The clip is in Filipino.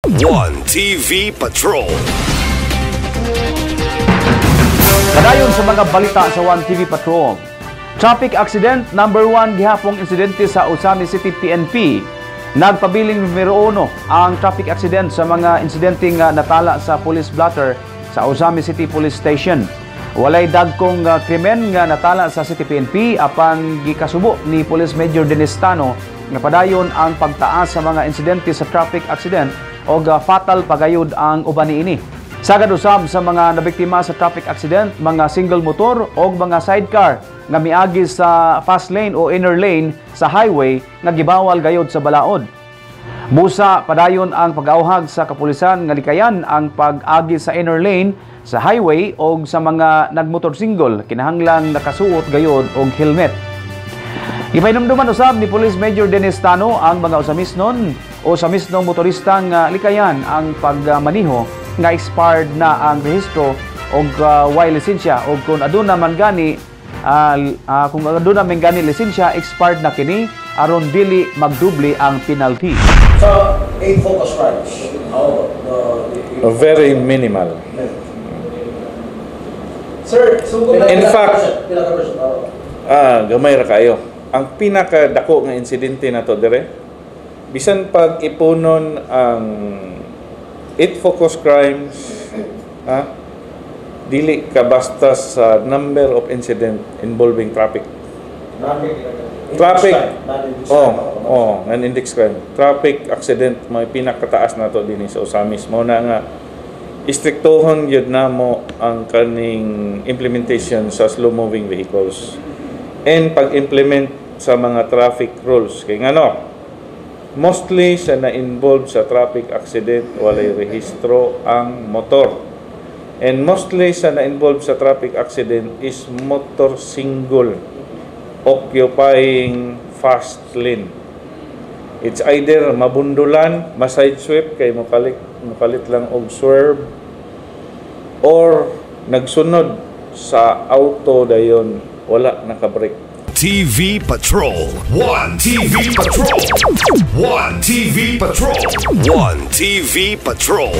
One TV Patrol. Kadayon sa mga balita sa One TV Patrol. Traffic accident number 1 gihapong insidente sa Osami City PNP. Nagpabiling numero 1 ang traffic accident sa mga insidente nga natala sa police blotter sa Osami City Police Station. Walay dagkong krimen nga natala sa City PNP apan gikasubo ni Police Major Dennis Tano nga padayon ang pagtaas sa mga insidente sa traffic accident o fatal pagayod ang uban niini. Sagad usab sa mga nabiktima sa traffic accident, mga single motor o mga sidecar nga miagi sa fast lane o inner lane sa highway nga gibawal gayod sa balaod. Busa padayon ang pag-auhag sa kapulisan nga likayan ang pag-agi sa inner lane sa highway o sa mga nagmotor single kinahanglang nakasuot gayod og helmet. Ipainomduman usab ni Police Major Dennis Tano ang mga usamisnon o sa misnong motorista nga likayan ang pagmaniho nga expired na ang rehistro o way lisensya o kung aduna man gani lisensya expired na kini aron dili magdubli ang penalty. So, 8 focus crimes. Very minimal. Sir, in fact, gamay ra kayo. Ang pinakadako nga insidente na to dire, bisan pag ipunon ang 8 focus crimes, dili ka basta sa number of incident involving traffic. Traffic, non-index crime. Traffic accident, may pinakataas na to din sa Osamis. Muna nga, istriktuhon yun na mo ang kaning implementation sa slow-moving vehicles. And pag-implement sa mga traffic rules. Kaya nga mostly sa na-involve sa traffic accident, walay rehistro ang motor. And mostly sa na-involve sa traffic accident is motor single occupying fast lane. It's either mabundulan, ma-side sweep kay mukalit lang og swerve, or nagsunod sa auto dayon wala nakabrake. TV Patrol. One TV Patrol. One TV Patrol. One TV Patrol.